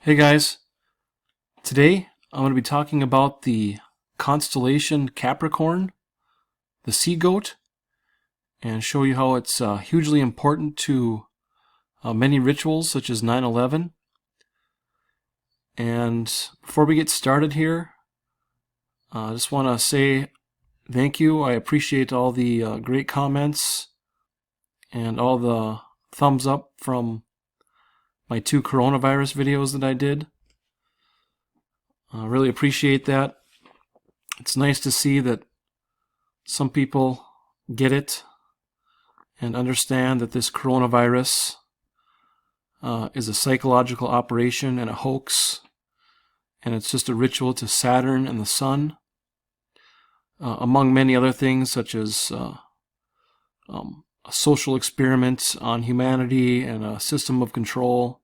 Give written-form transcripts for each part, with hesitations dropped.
Hey guys, today I'm going to be talking about the Constellation Capricorn, the sea goat, and show you how it's hugely important to many rituals such as 9/11. And before we get started here, I just want to say thank you. I appreciate all the great comments and all the thumbs up from my 2 coronavirus videos that I did. I really appreciate that. It's nice to see that some people get it and understand that this coronavirus is a psychological operation and a hoax, and it's just a ritual to Saturn and the sun, among many other things such as a social experiment on humanity and a system of control.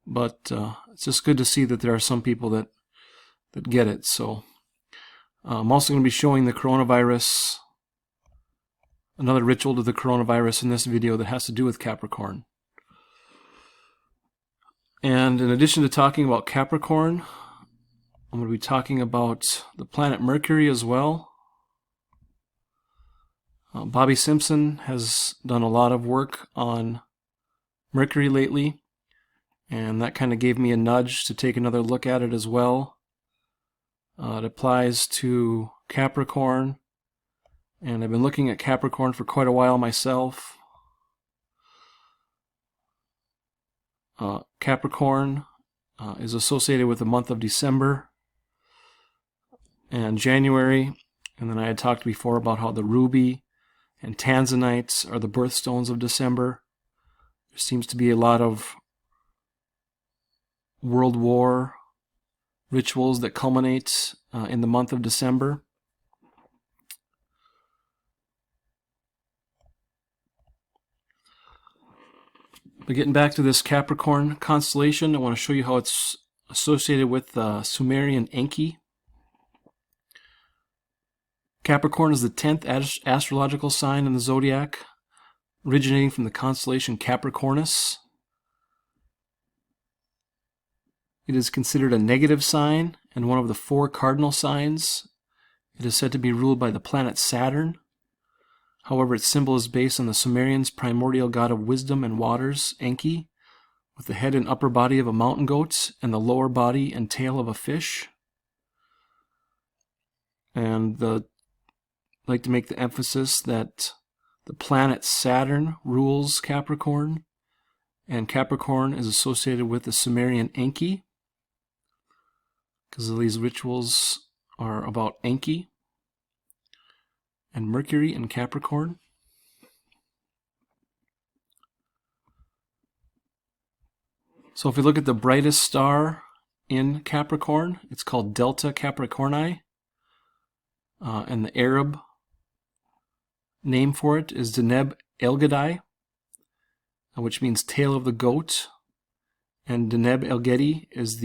But it's just good to see that there are some people that get it. So I'm also going to be showing the coronavirus, another ritual to the coronavirus in this video that has to do with Capricorn. And in addition to talking about Capricorn, I'm going to be talking about the planet Mercury as well. Bobby Simpson has done a lot of work on Mercury lately, and that kind of gave me a nudge to take another look at it as well. It applies to Capricorn, and I've been looking at Capricorn for quite a while myself. Capricorn is associated with the month of December and January, and then I had talked before about how the ruby and tanzanites are the birthstones of December. There seems to be a lot of World War rituals that culminate in the month of December. But getting back to this Capricorn constellation, I want to show you how it's associated with Sumerian Enki. Capricorn is the 10th astrological sign in the Zodiac, originating from the constellation Capricornus. It is considered a negative sign and one of the 4 cardinal signs. It is said to be ruled by the planet Saturn. However, its symbol is based on the Sumerians' primordial god of wisdom and waters, Enki, with the head and upper body of a mountain goat and the lower body and tail of a fish. And I'd like to make the emphasis that the planet Saturn rules Capricorn, and Capricorn is associated with the Sumerian Enki, because these rituals are about Enki and Mercury and Capricorn. So if we look at the brightest star in Capricorn, it's called Delta Capricorni, and the Arab name for it is Deneb Algedi, which means tail of the goat, and Deneb Algedi is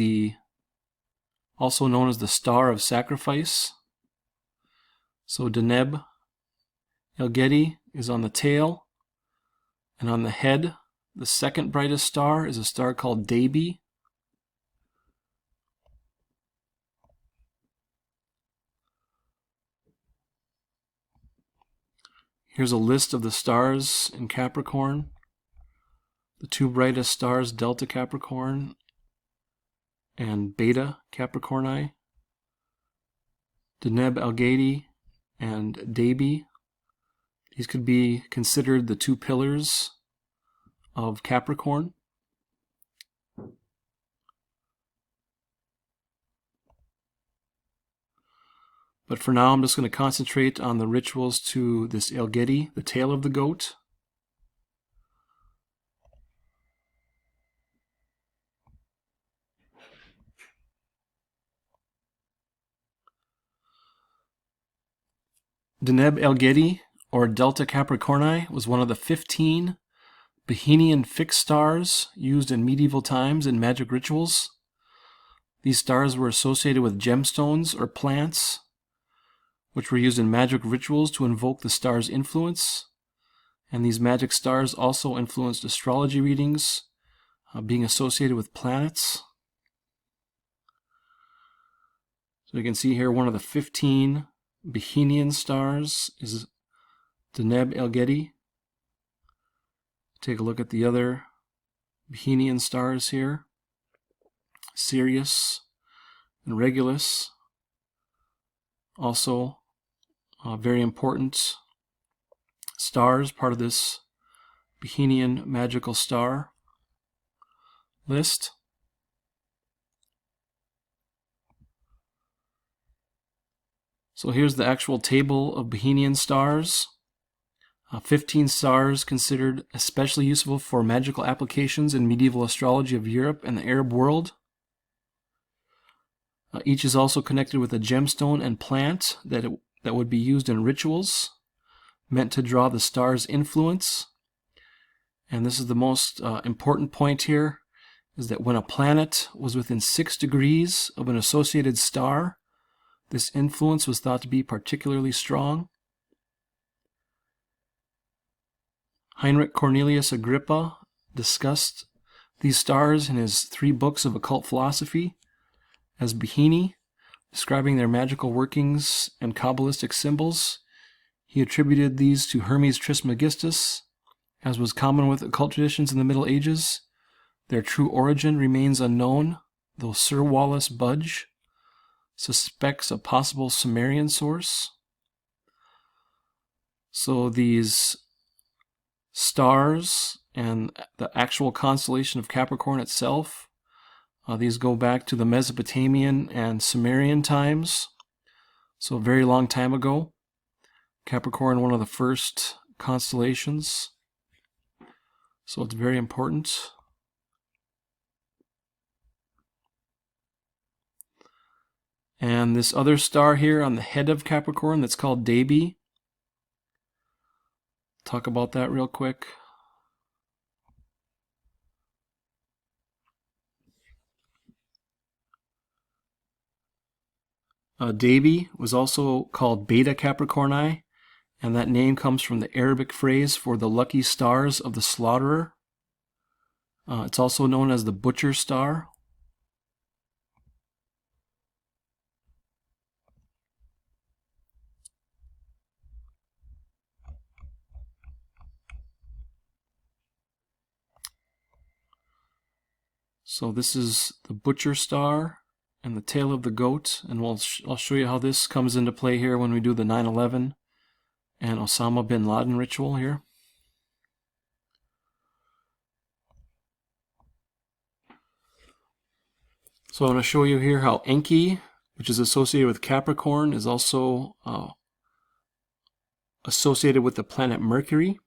also known as the star of sacrifice. So Deneb Algedi is on the tail, and on the head, the second brightest star is a star called Debi. Here's a list of the stars in Capricorn. The 2 brightest stars, Delta Capricorn and Beta Capricorni, Deneb Algedi and Debi. These could be considered the 2 pillars of Capricorn. But for now, I'm just going to concentrate on the rituals to this Algedi, the tail of the goat. Deneb Algedi, or Delta Capricorni, was one of the 15 Bohemian fixed stars used in medieval times in magic rituals. These stars were associated with gemstones or plants, which were used in magic rituals to invoke the star's influence. And these magic stars also influenced astrology readings, being associated with planets. So you can see here one of the 15 Bohemian stars is Deneb Algedi. Take a look at the other Bohemian stars here. Sirius and Regulus, also very important stars, part of this Bohemian magical star list. So here's the actual table of Bohemian stars. 15 stars considered especially useful for magical applications in medieval astrology of Europe and the Arab world. Each is also connected with a gemstone and plant that would be used in rituals, meant to draw the star's influence. And this is the most important point here, is that when a planet was within 6 degrees of an associated star, this influence was thought to be particularly strong. Heinrich Cornelius Agrippa discussed these stars in his 3 books of occult philosophy as Bohemi, describing their magical workings and Kabbalistic symbols. He attributed these to Hermes Trismegistus, as was common with occult traditions in the Middle Ages. Their true origin remains unknown, though Sir Wallace Budge suspects a possible Sumerian source. So these stars and the actual constellation of Capricorn itself, these go back to the Mesopotamian and Sumerian times, so a very long time ago. Capricorn, one of the first constellations, so it's very important. And this other star here on the head of Capricorn that's called Deneb. Talk about that real quick. Deneb was also called Beta Capricorni, and that name comes from the Arabic phrase for the lucky stars of the slaughterer. It's also known as the butcher star. So this is the butcher star and the tail of the goat, and I'll show you how this comes into play here when we do the 9/11 and Osama bin Laden ritual here. So I want to show you here how Enki, which is associated with Capricorn, is also associated with the planet Mercury.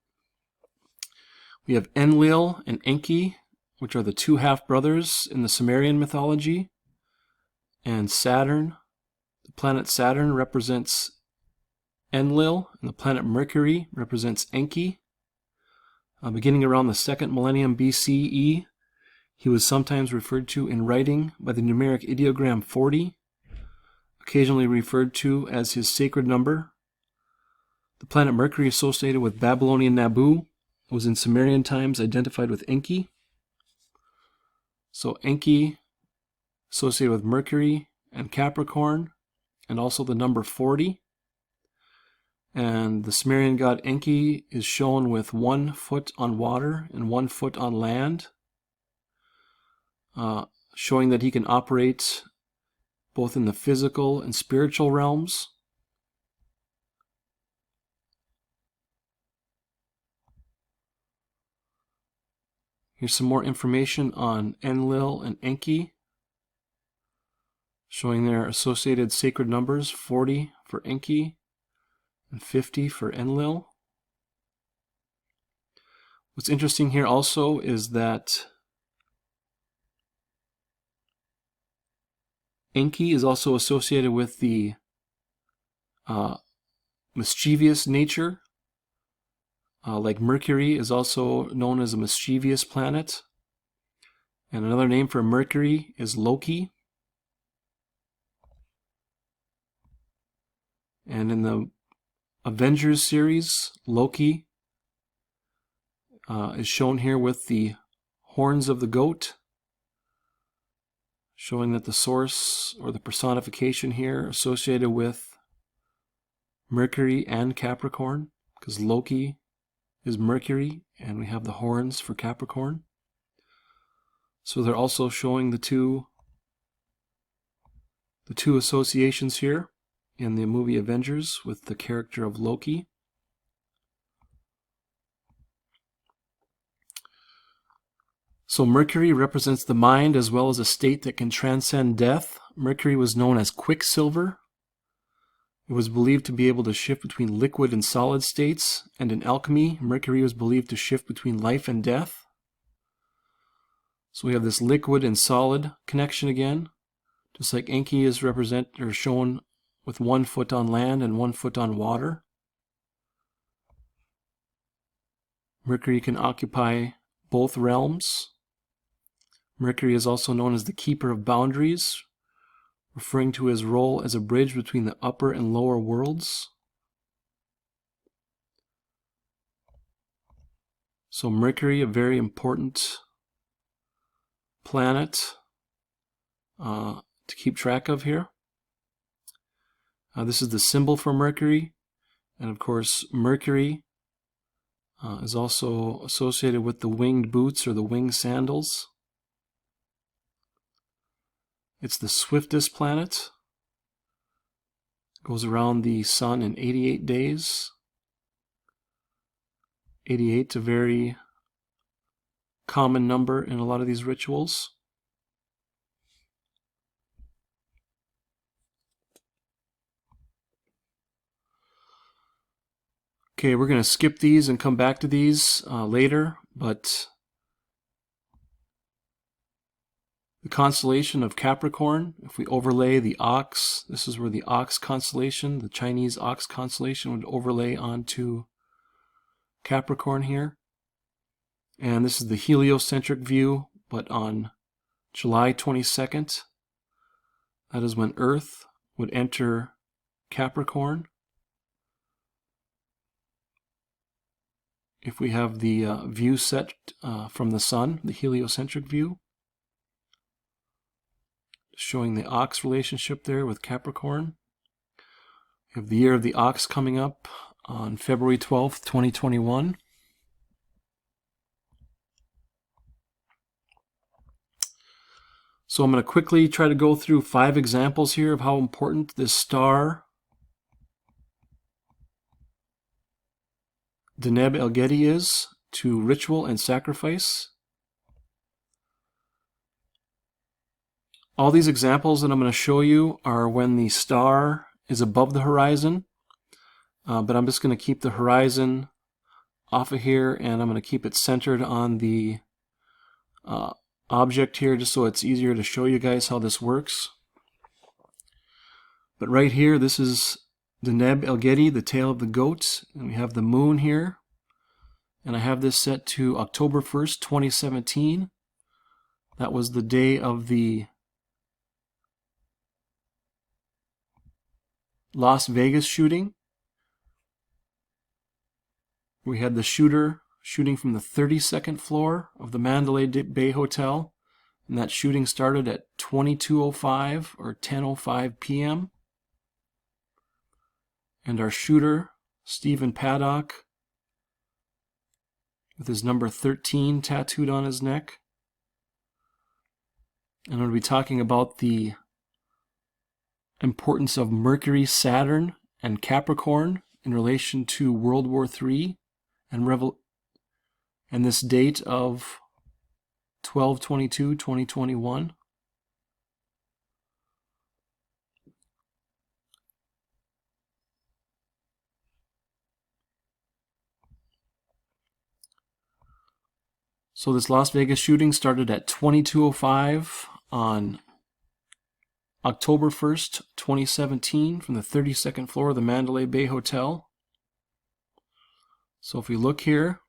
We have Enlil and Enki, which are the 2 half-brothers in the Sumerian mythology. And Saturn, the planet Saturn represents Enlil, and the planet Mercury represents Enki. Beginning around the 2nd millennium BCE, he was sometimes referred to in writing by the numeric ideogram 40, occasionally referred to as his sacred number. The planet Mercury, associated with Babylonian Nabu, was in Sumerian times identified with Enki. So Enki, associated with Mercury and Capricorn, and also the number 40. And the Sumerian god Enki is shown with 1 foot on water and 1 foot on land, showing that he can operate both in the physical and spiritual realms. Here's some more information on Enlil and Enki, showing their associated sacred numbers, 40 for Enki and 50 for Enlil. What's interesting here also is that Enki is also associated with the mischievous nature. Like Mercury is also known as a mischievous planet. And another name for Mercury is Loki. And in the Avengers series, Loki is shown here with the horns of the goat, showing that the source or the personification here associated with Mercury and Capricorn, because Loki is Mercury and we have the horns for Capricorn. So they're also showing the two associations here in the movie Avengers with the character of Loki. So Mercury represents the mind as well as a state that can transcend death. Mercury was known as Quicksilver. It was believed to be able to shift between liquid and solid states, and in alchemy, Mercury was believed to shift between life and death. So we have this liquid and solid connection again, just like Enki is represented or shown with 1 foot on land and 1 foot on water. Mercury can occupy both realms. Mercury is also known as the keeper of boundaries, referring to his role as a bridge between the upper and lower worlds. So Mercury, a very important planet to keep track of here. This is the symbol for Mercury, and of course Mercury is also associated with the winged boots or the winged sandals. It's the swiftest planet. It goes around the sun in 88 days. 88 is a very common number in a lot of these rituals. Okay, we're going to skip these and come back to these later, but the constellation of Capricorn, if we overlay the ox, this is where the ox constellation, the Chinese ox constellation, would overlay onto Capricorn here. And this is the heliocentric view, but on July 22nd, that is when Earth would enter Capricorn. If we have the view set from the sun, the heliocentric view, showing the ox relationship there with Capricorn. We have the year of the ox coming up on February 12th, 2021. So I'm going to quickly try to go through 5 examples here of how important this star Deneb Algedi is to ritual and sacrifice. All these examples that I'm going to show you are when the star is above the horizon, but I'm just going to keep the horizon off of here, and I'm going to keep it centered on the object here just so it's easier to show you guys how this works. But right here, this is Deneb Algedi, the tail of the goat, and we have the moon here, and I have this set to October 1st, 2017. That was the day of the Las Vegas shooting. We had the shooter shooting from the 32nd floor of the Mandalay Bay Hotel, and that shooting started at 22:05 or 10:05 p.m. And our shooter, Stephen Paddock, with his number 13 tattooed on his neck. And I'm going to be talking about the importance of Mercury, Saturn, and Capricorn in relation to World War III and this date of 12/22/2021. So this Las Vegas shooting started at 22:05 on October 1st, 2017 from the 32nd floor of the Mandalay Bay Hotel. So if we look here,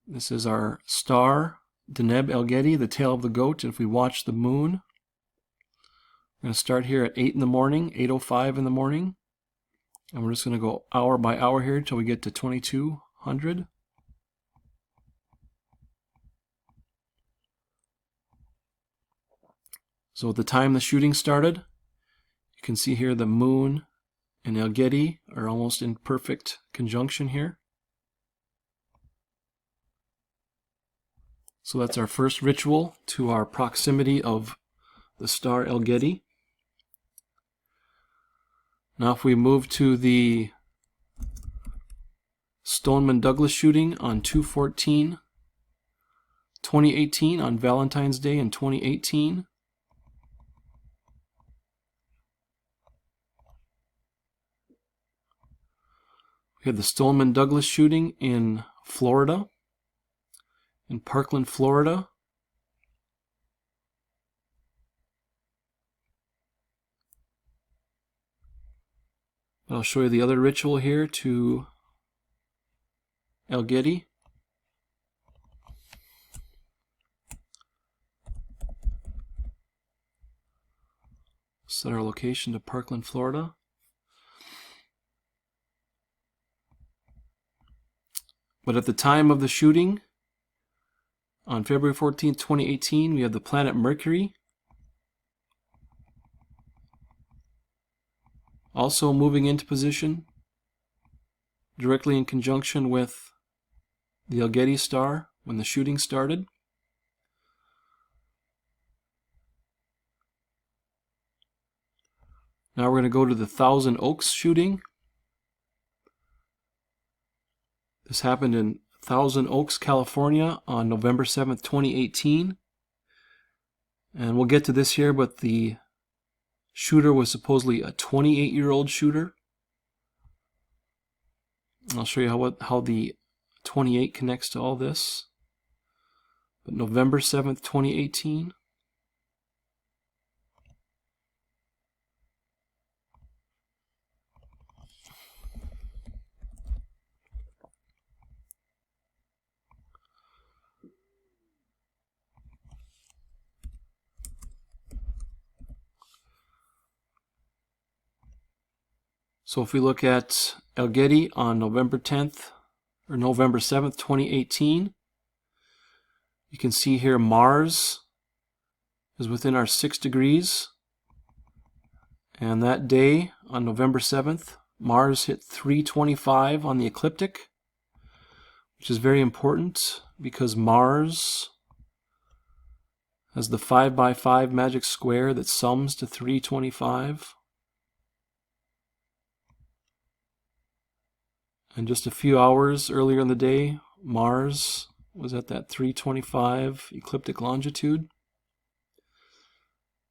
this is our star, Deneb Algedi, the tail of the goat. And if we watch the moon, we're going to start here at 8 in the morning, 8:05 in the morning. And we're just going to go hour by hour here until we get to 2200. So at the time the shooting started, you can see here the moon and Algedi are almost in perfect conjunction here. So that's our first ritual to our proximity of the star Algedi. Now if we move to the Stoneman Douglas shooting on 2/14/2018, on Valentine's Day in 2018. We had the Stoneman Douglas shooting in Florida, in Parkland, Florida. I'll show you the other ritual here to Algedi. Set our location to Parkland, Florida. But at the time of the shooting, on February 14th, 2018, we have the planet Mercury also moving into position, directly in conjunction with the Algedi star when the shooting started. Now we're going to go to the Thousand Oaks shooting. This happened in Thousand Oaks, California on November 7th, 2018. And we'll get to this here, but the shooter was supposedly a 28-year-old shooter. I'll show you how the 28 connects to all this. But November 7th, 2018. So if we look at Algedi on November 10th or November 7th, 2018, you can see here Mars is within our 6 degrees. And that day on November 7th, Mars hit 325 on the ecliptic, which is very important because Mars has the 5x5 magic square that sums to 325. And just a few hours earlier in the day, Mars was at that 325 ecliptic longitude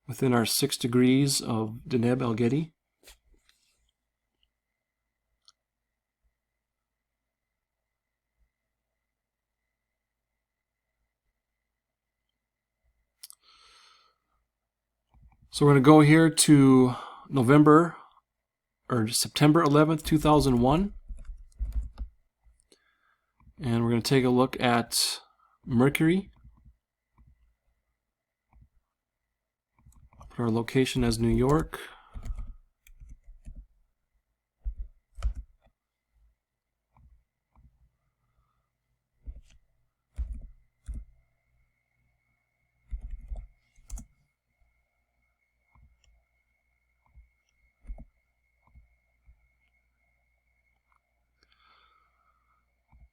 within our 6 degrees of Deneb Algedi. So we're going to go here to September 11th, 2001. And we're going to take a look at Mercury. Put our location as New York.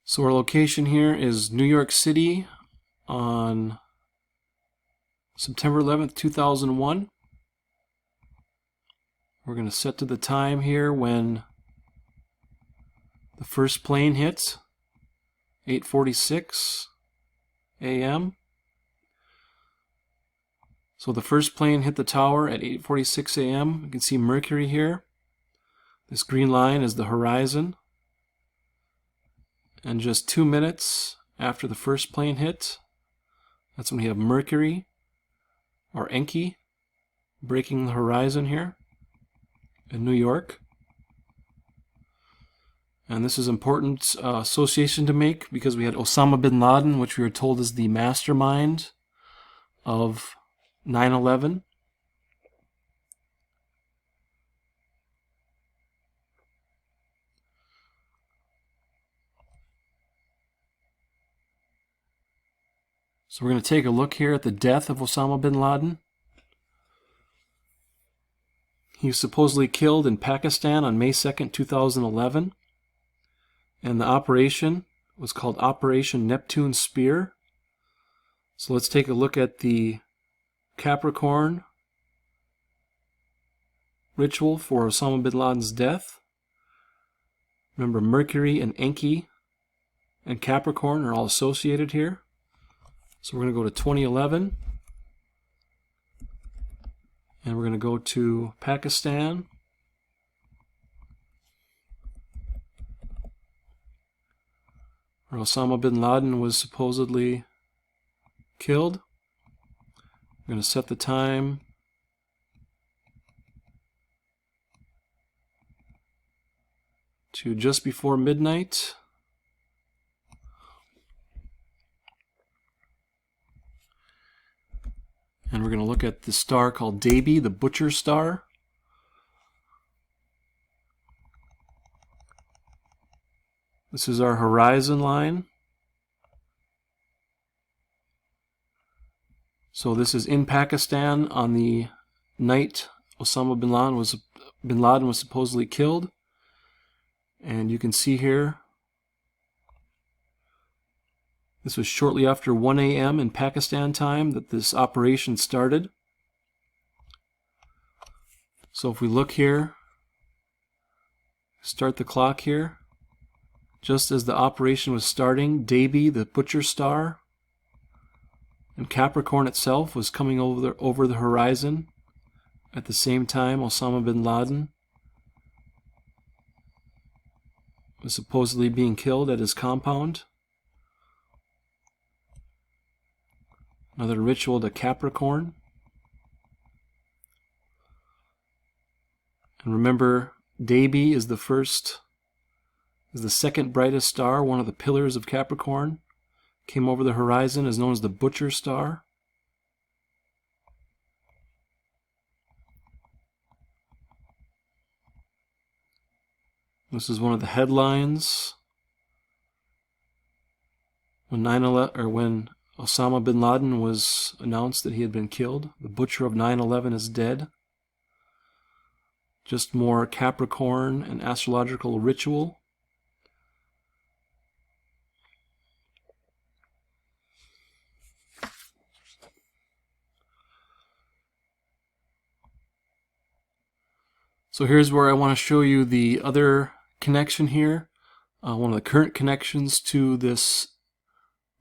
So our location here is New York City on September 11th, 2001. We're going to set to the time here when the first plane hits, 8:46 a.m. So the first plane hit the tower at 8:46 a.m. You can see Mercury here. This green line is the horizon. And just 2 minutes after the first plane hit, that's when we have Mercury, or Enki, breaking the horizon here in New York. And this is important association to make because we had Osama bin Laden, which we were told is the mastermind of 9/11. So we're going to take a look here at the death of Osama bin Laden. He was supposedly killed in Pakistan on May 2nd, 2011. And the operation was called Operation Neptune Spear. So let's take a look at the Capricorn ritual for Osama bin Laden's death. Remember, Mercury and Enki and Capricorn are all associated here. So we're going to go to 2011. And we're going to go to Pakistan. Where Osama bin Laden was supposedly killed. I'm going to set the time to just before midnight. And we're going to look at the star called Deneb, the Butcher Star. This is our horizon line. So this is in Pakistan on the night Osama bin Laden was supposedly killed. And you can see here, this was shortly after 1 a.m. in Pakistan time that this operation started. So if we look here, start the clock here, just as the operation was starting, Deneb, the Butcher Star, and Capricorn itself was coming over the horizon. At the same time, Osama bin Laden was supposedly being killed at his compound. Another ritual to Capricorn. And remember, Deneb is the second brightest star, one of the pillars of Capricorn. Came over the horizon, is known as the Butcher Star. This is one of the headlines when Osama bin Laden was announced that he had been killed. The Butcher of 9/11 is dead. Just more Capricorn and astrological ritual. So here's where I want to show you the other connection here. One of the current connections to this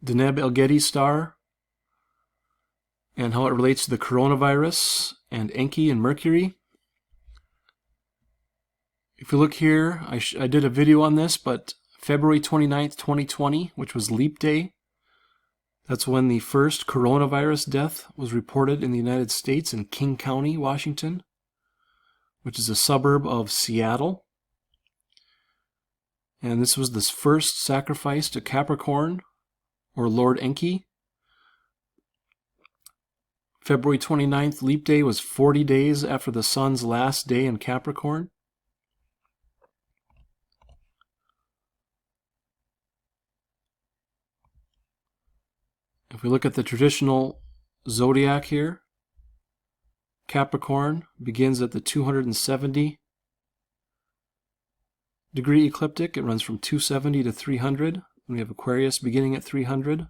Deneb Algedi star and how it relates to the coronavirus and Enki and Mercury. If you look here, I did a video on this, but February 29th, 2020, which was Leap Day, that's when the first coronavirus death was reported in the United States in King County, Washington, which is a suburb of Seattle. And this was the first sacrifice to Capricorn, or Lord Enki. February 29th, Leap Day, was 40 days after the sun's last day in Capricorn. If we look at the traditional zodiac here, Capricorn begins at the 270 degree ecliptic. It runs from 270 to 300. We have Aquarius beginning at 300.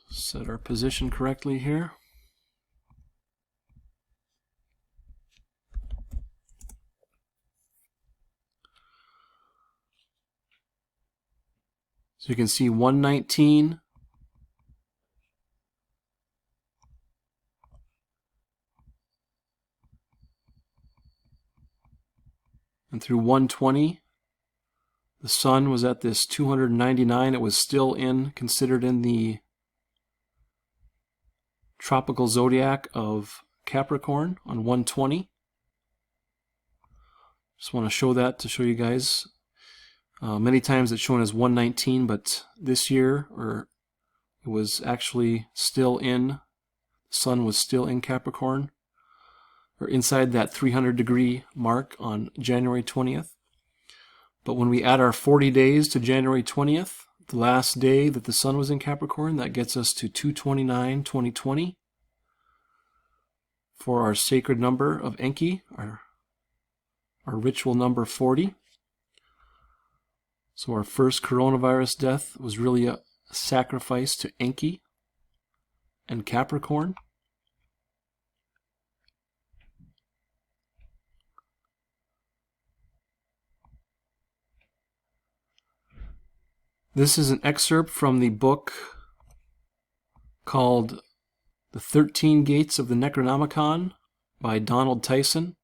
Set our position correctly here. So you can see 119, and through 120, the sun was at this 299. It was still considered in the tropical zodiac of Capricorn on 120. Just want to show that to show you guys. Many times it's shown as 119, but this year, it was actually still the sun was still in Capricorn, or inside that 300 degree mark on January 20th. But when we add our 40 days to January 20th, the last day that the sun was in Capricorn. That gets us to 2/29/2020 for our sacred number of Enki, our ritual number 40. So our first coronavirus death was really a sacrifice to Enki and Capricorn. This is an excerpt from the book called The 13 Gates of the Necronomicon by Donald Tyson.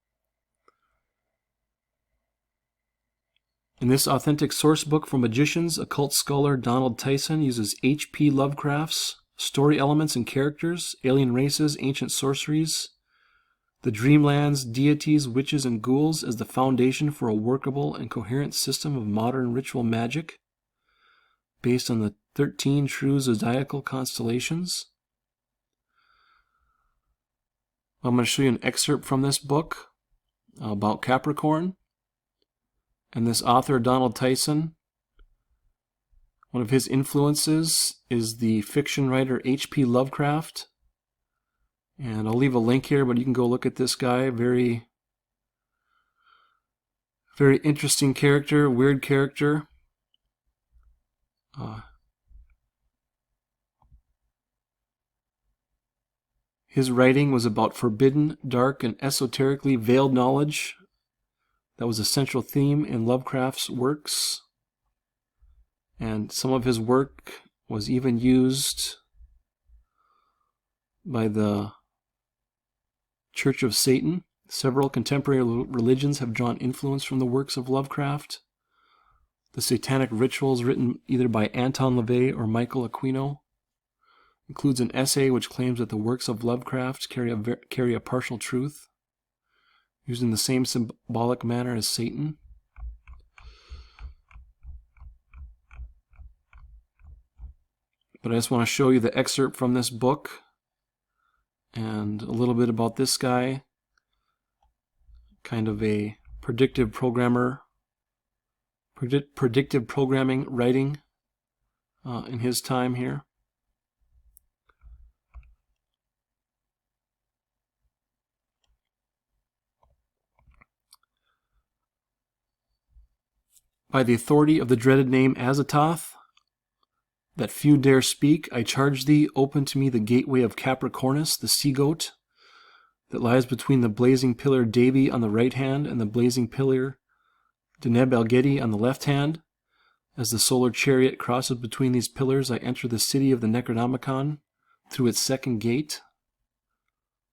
In this authentic source book for magicians, occult scholar Donald Tyson uses H.P. Lovecraft's story elements and characters, alien races, ancient sorceries, the dreamlands, deities, witches, and ghouls as the foundation for a workable and coherent system of modern ritual magic based on the 13 true zodiacal constellations. I'm going to show you an excerpt from this book about Capricorn. And this author, Donald Tyson, one of his influences is the fiction writer H.P. Lovecraft. And I'll leave a link here, but you can go look at this guy. Very, very interesting character, weird character. His writing was about forbidden, dark, and esoterically veiled knowledge. That was a central theme in Lovecraft's works. And some of his work was even used by the Church of Satan. Several contemporary religions have drawn influence from the works of Lovecraft. The satanic rituals, written either by Anton LaVey or Michael Aquino, includes an essay which claims that the works of Lovecraft carry a partial truth, used in the same symbolic manner as Satan. But I just want to show you the excerpt from this book and a little bit about this guy, kind of a predictive programmer, predictive programming writing in his time here. By the authority of the dreaded name Azathoth, that few dare speak, I charge thee, open to me the gateway of Capricornus, the sea-goat, that lies between the blazing pillar Devi on the right hand and the blazing pillar Deneb Algedi on the left hand. As the solar chariot crosses between these pillars, I enter the city of the Necronomicon through its second gate.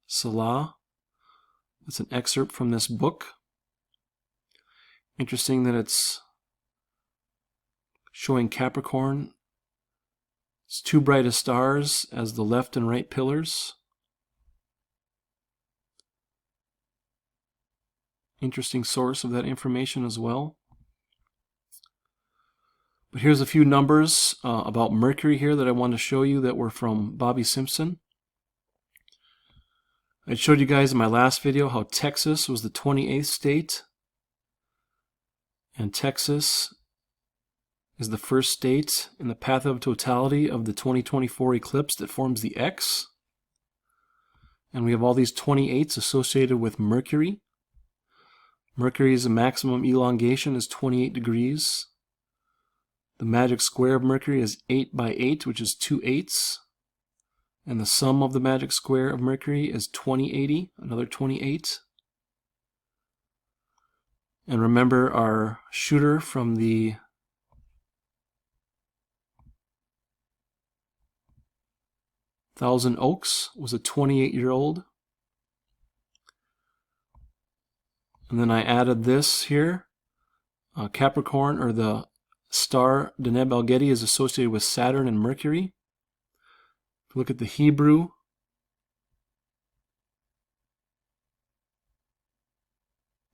Salah. That's an excerpt from this book. Interesting that it's showing Capricorn, its two brightest stars as the left and right pillars. Interesting source of that information as well. But here's a few numbers about Mercury here that I want to show you that were from Bobby Simpson. I showed you guys in my last video how Texas was the 28th state, and Texas is the first state in the path of totality of the 2024 eclipse that forms the X. And we have all these 28s associated with Mercury. Mercury's maximum elongation is 28 degrees. The magic square of Mercury is 8 by 8, which is 2 8s. And the sum of the magic square of Mercury is 2080, another 28. And remember our shooter from the Thousand Oaks was a 28-year-old. And then I added this here. Capricorn, or the star Deneb Algedi, is associated with Saturn and Mercury. If you look at the Hebrew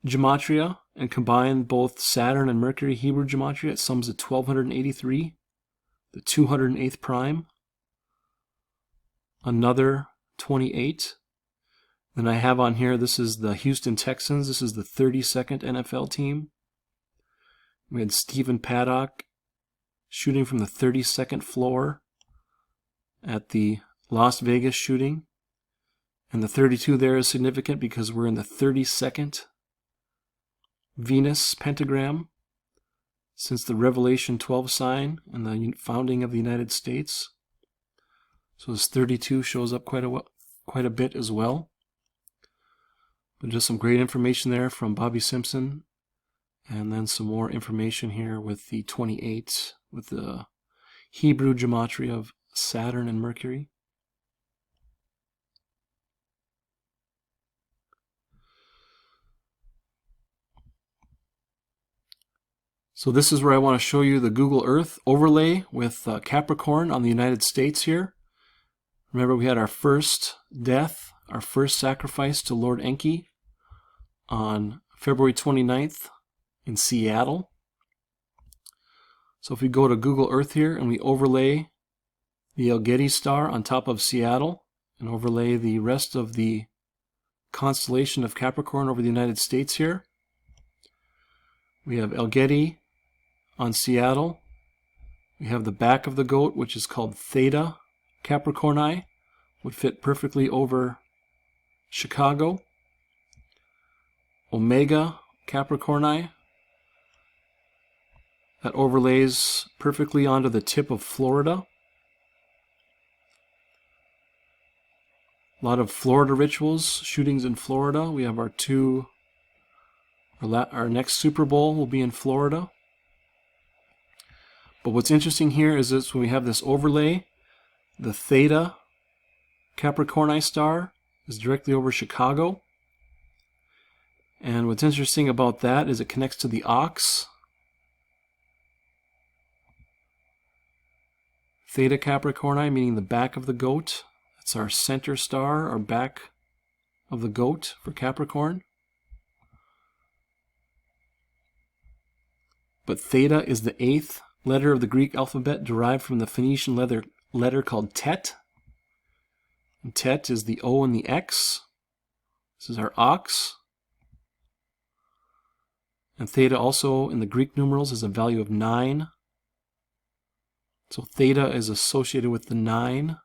gematria and combine both Saturn and Mercury Hebrew gematria, it sums to 1283, the 208th prime. Another 28. Then I have on here, this is the Houston Texans. This is the 32nd NFL team. We had Stephen Paddock shooting from the 32nd floor at the Las Vegas shooting. And the 32 there is significant because we're in the 32nd Venus pentagram since the Revelation 12 sign and the founding of the United States. So this 32 shows up quite a bit as well. But just some great information there from Bobby Simpson. And then some more information here with the 28, with the Hebrew gematria of Saturn and Mercury. So this is where I want to show you the Google Earth overlay with Capricorn on the United States here. Remember, we had our first death, our first sacrifice to Lord Enki on February 29th in Seattle. So if we go to Google Earth here and we overlay the Algedi star on top of Seattle and overlay the rest of the constellation of Capricorn over the United States here, we have Algedi on Seattle. We have the back of the goat, which is called Theta Capricorni, would fit perfectly over Chicago. Omega Capricorni, that overlays perfectly onto the tip of Florida. A lot of Florida rituals, shootings in Florida. We have our next Super Bowl will be in Florida. But what's interesting here is that when we have this overlay, the Theta Capricorni star is directly over Chicago. And what's interesting about that is it connects to the ox. Theta Capricorni, meaning the back of the goat. That's our center star, our back of the goat for Capricorn. But Theta is the 8th letter of the Greek alphabet, derived from the Phoenician letter called Tet. And Tet is the O and the X. This is our ox. And Theta also in the Greek numerals is a value of 9. So Theta is associated with the 9,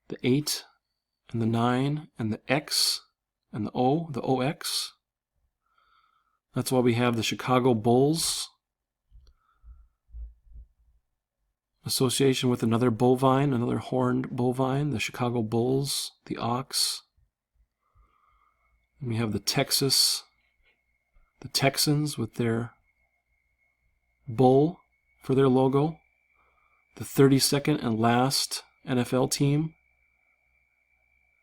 the 8, and the 9, and the X, and the O, the OX. That's why we have the Chicago Bulls. Association with another bovine, another horned bovine, the Chicago Bulls, the ox. And we have the Texans with their bull for their logo. The 32nd and last NFL team,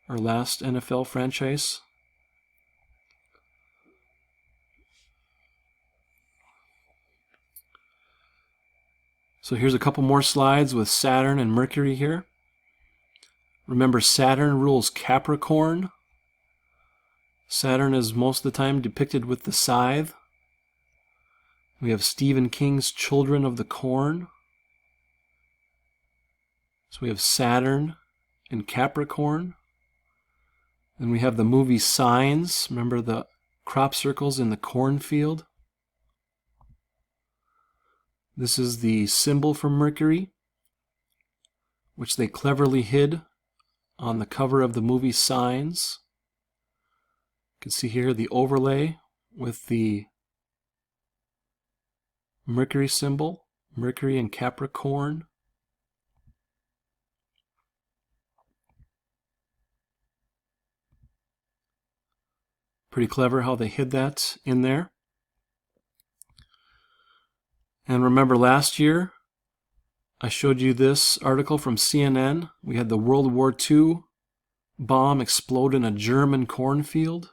our last NFL franchise. So here's a couple more slides with Saturn and Mercury here. Remember, Saturn rules Capricorn. Saturn is most of the time depicted with the scythe. We have Stephen King's Children of the Corn. So we have Saturn in Capricorn. Then we have the movie Signs. Remember the crop circles in the cornfield? This is the symbol for Mercury, which they cleverly hid on the cover of the movie Signs. You can see here the overlay with the Mercury symbol, Mercury and Capricorn. Pretty clever how they hid that in there. And remember last year, I showed you this article from CNN. We had the World War II bomb explode in a German cornfield.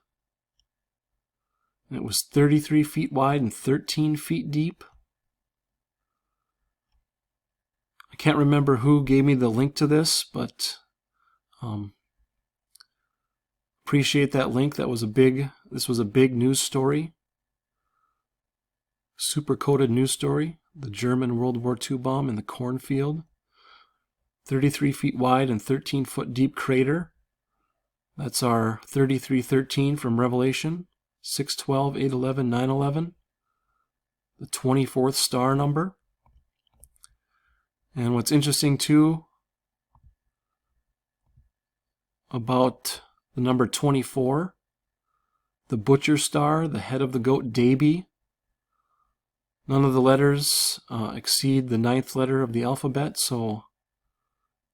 And it was 33 feet wide and 13 feet deep. I can't remember who gave me the link to this, but appreciate that link. This was a big news story. Super coded news story. The German World War II bomb in the cornfield. 33 feet wide and 13 foot deep crater. That's our 3313 from Revelation. 612, 811, 911. the 24th star number. And what's interesting too about the number 24, the butcher star, the head of the goat Debi, none of the letters exceed the 9th letter of the alphabet, so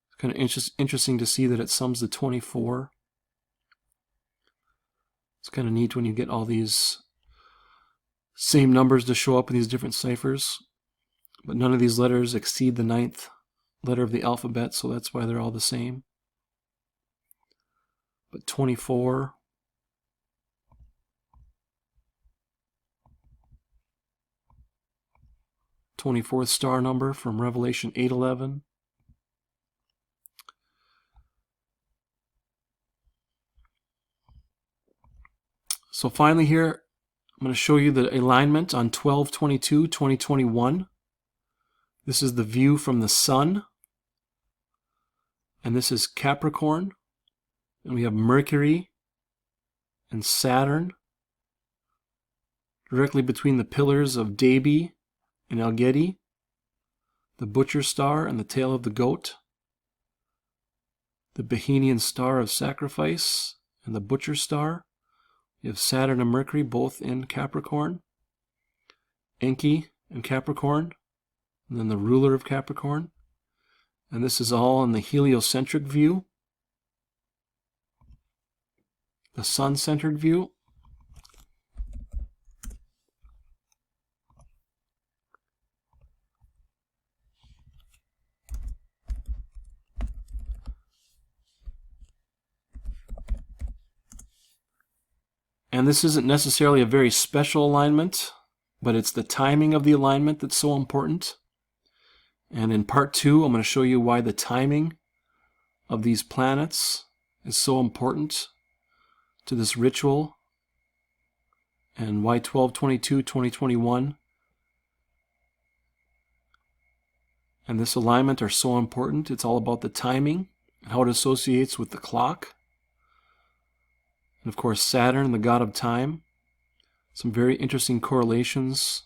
it's kind of interesting to see that it sums to 24. It's kind of neat when you get all these same numbers to show up in these different ciphers, but none of these letters exceed the 9th letter of the alphabet, so that's why they're all the same. But 24, 24th star number from Revelation 8:11. So finally here, I'm going to show you the alignment on 12/22/2021. This is the view from the sun, and this is Capricorn, and we have Mercury and Saturn directly between the pillars of Debi and Algedi, the butcher star and the tail of the goat, the Bohemian star of sacrifice and the butcher star. You have Saturn and Mercury both in Capricorn, Enki in Capricorn, and then the ruler of Capricorn. And this is all in the heliocentric view, the sun-centered view. And this isn't necessarily a very special alignment, but it's the timing of the alignment that's so important. And in part 2, I'm going to show you why the timing of these planets is so important to this ritual, and why 12/22/2021 and this alignment are so important. It's all about the timing and how it associates with the clock. And of course, Saturn, the god of time. Some very interesting correlations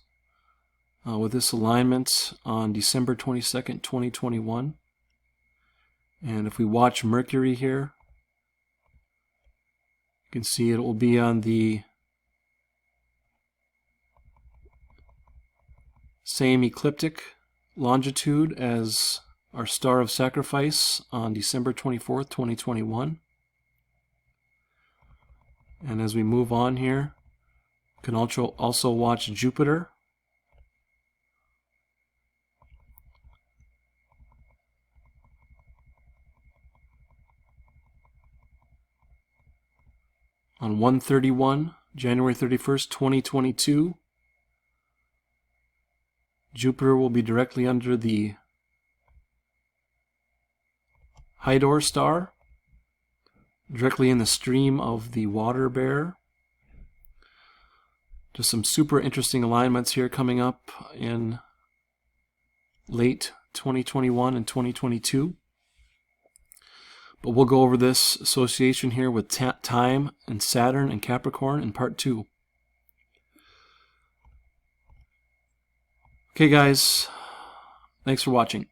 with this alignment on December 22nd, 2021. And if we watch Mercury here, you can see it will be on the same ecliptic longitude as our star of sacrifice on December 24th, 2021. And as we move on here, you can also watch Jupiter. On 1/31, January 31st, 2022, Jupiter will be directly under the Hydor star, directly in the stream of the water bear. Just some super interesting alignments here coming up in late 2021 and 2022. But we'll go over this association here with time and Saturn and Capricorn in part 2. Okay guys, thanks for watching.